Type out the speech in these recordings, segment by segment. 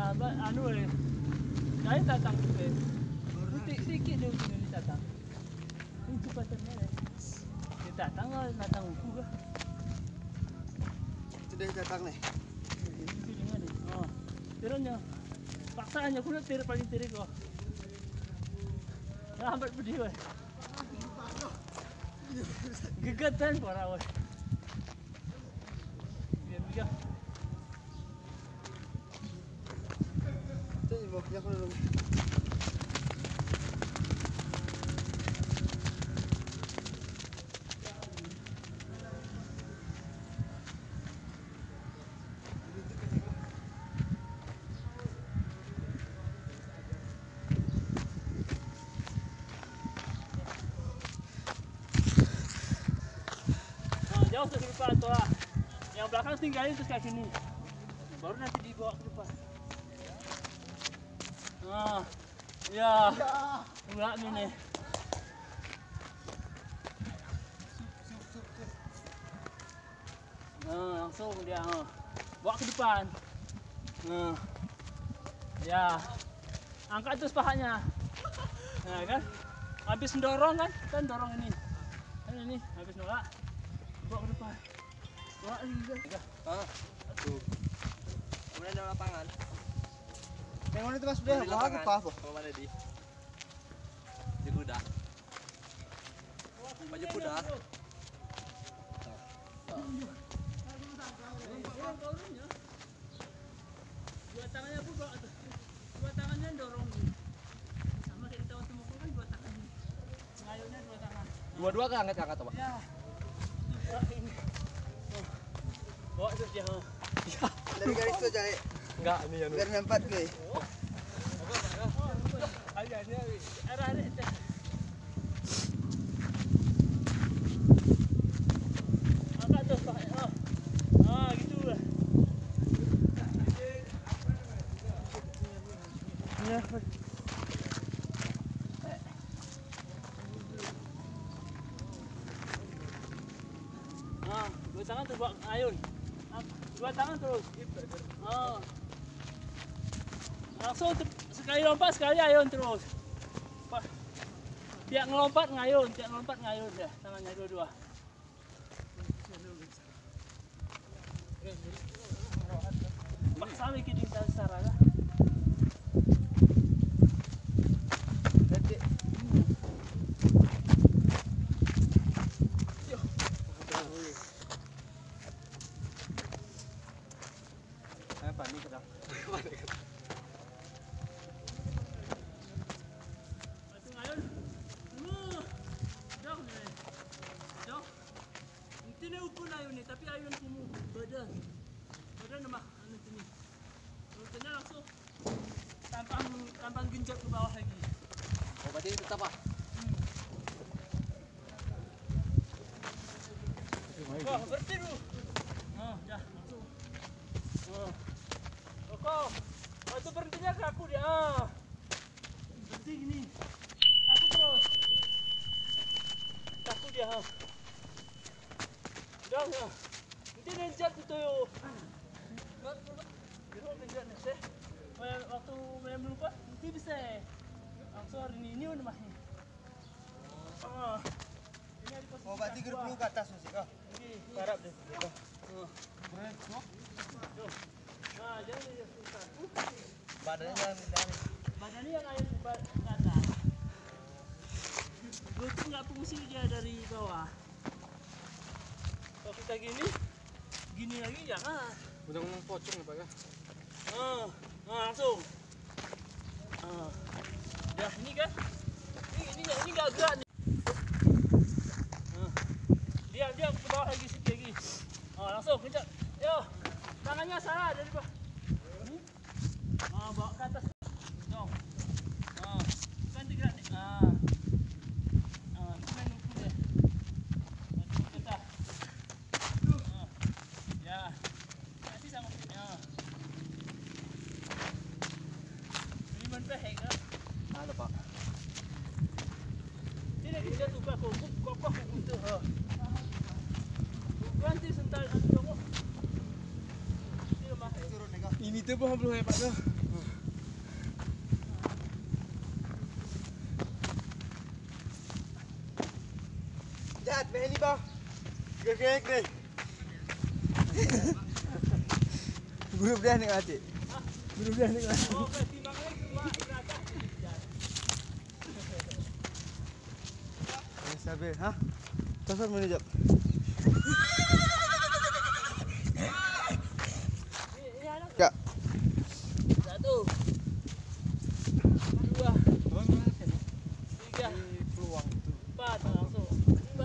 anu Kaya tatang tu eh. Sikit dia ni tatang. Ini patutnya eh. Dia tatang natang uku ke? Itu dia tatang ni. Itu dengan ni. Oh. Tiranya. Paksanya aku nak tir paling tir ko. Lambat pedih weh. Gegatan para weh. Biar biar. Itu ibu yang aku dulu. Jauh ke depan tu lah. Yang belakang tinggalin terus kat sini. Baru nanti dibawa ke depan. Ya. Enggak ni. Langsung dia. Bawa ke depan. Ya. Angkat terus pahanya. Kan? Habis mendorong kan dorong ini. Kan ini habis nolak. Bawa ke depan. Bawa lagi kan? Tuh. Kemudian ada lapangan. Yang mana itu mas Bro? Bawa ke apa? Bawa mana di? Di kuda. Baju kuda. Dua tangannya pun bawa atas. Dua tangannya dorong. Sama kayak kita waktu mukul kan dua tangan. Ngayunya dua tangan. Dua-dua kan angkat-angkat apa? Ya. Ini. Bawa terus dia. Ya. Dari garis tu aja. Enggak ini yang. Biar nampak ni. Ayahnya arah-arah itu. Angkat terus pakai. Gitu lah. Ya. Dua tangan terus buat ayun. Dua tangan terus. Langsung sekali lompat sekali ayun terus. Tiap ngelompat ngayun ya. Tangannya dua-dua. Paksa bikin di dasar lah. Panik dah. Batu ayun. Jauh ni. Jauh. Nanti ni ukun ayun ni, tapi ayun sini badan. Badan nama nanti ni. Rutenya langsung tampang genjot ke bawah lagi. Oh, berarti tetap ah. Wah, berhenti dulu. Dah langsung. Kok, waktu berhentinya kaku dia. Berhenti gini. Kaku terus. Kaku dia. Udah. Nanti nenjat itu yo. Biru nenjat nanti. Waktu main lupa, nanti bisa. Langsung hari ini namanya. Ini ada posisi. Oh, berarti grup lu ke atas musik ah. Ini harap deh. Jangan dia susah. Badannya yang air ke atas. Gue tuh nggak fungsi dia dari bawah. Kalau kita gini lagi jangan. Udah ngomong pocong apa ya? Langsung. Dah ini kan? Ini nggak gerak nih. Diam ke bawah lagi sikit lagi. Langsung kencang. Yo, tangannya salah dari bawah. Bawa ke atas. Jom. Ganti gerak ni. Itu main ukur dia. Masuk ke atas. Ya. Kasih sama. Ini menpehek ke? Ada pak. Tidak kita tukar kokoh itu. Ganti sental tunggu. Ini tu pun belum hebat dah. bang. Gek deh. Grup dia nih Acik. Grup dia nih Acik. Oh, pertimbangannya cuma berapa? Sabar, hah? Tasar menijak. Ya. 1, 2, 3, 4, langsung 5,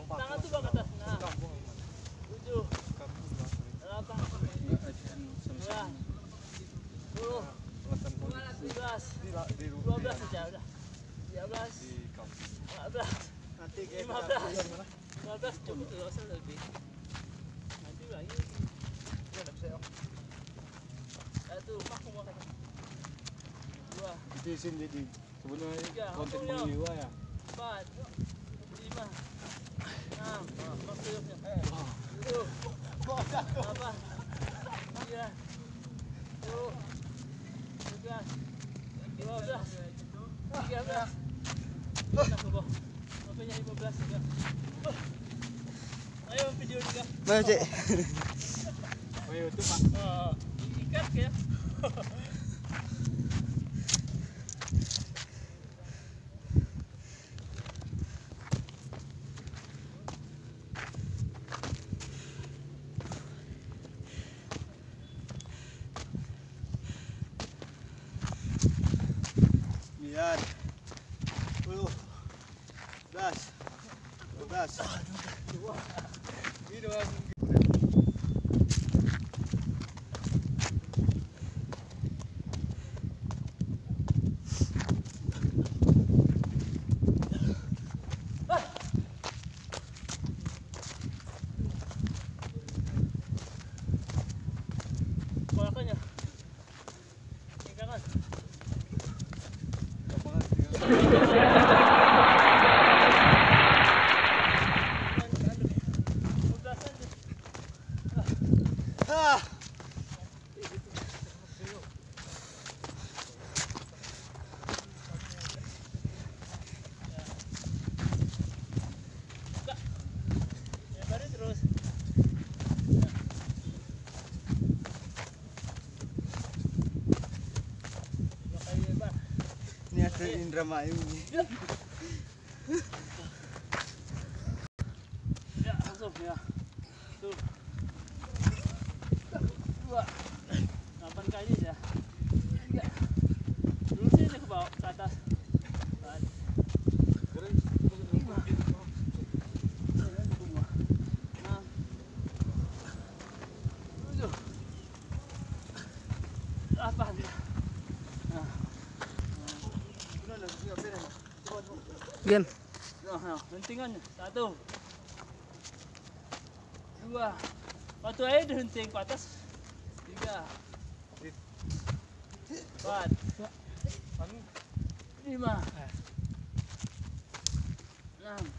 tangan tuh bang atas, nah 7, 8, 9, 10, 11, 12 saja udah, 13, 14, Nanti 15 cukup tuh, usah lebih. Nanti lagi. Satu, mak mau kata. 2, Di sini jadi sebenarnya 3, konten ngomongnya. jiwa ya. 4, 5, 6, maksudnya. 7, 8, 9, 10, 11, 12, 13. Nah, bobo. Makanya 15 juga. Ayo video juga. Mana Cik? Oh iya itu Pak. Ikat ya. Biar. 10, 11, 12. Ini doang. Kolakannya. Pegangan. Ah. Ya, baru terus. Ini atlet Indramayu nih. Ya, langsung ya. Tuh. 2, 8 kali aja. 3. Dulu sini ke bawah, ke atas. 4, 5, 6, 7, 8. Nah. Bian. Nah, hentingannya. 1, 2. Waktu aja dihenting ke atas. 3, 4, 5, 6,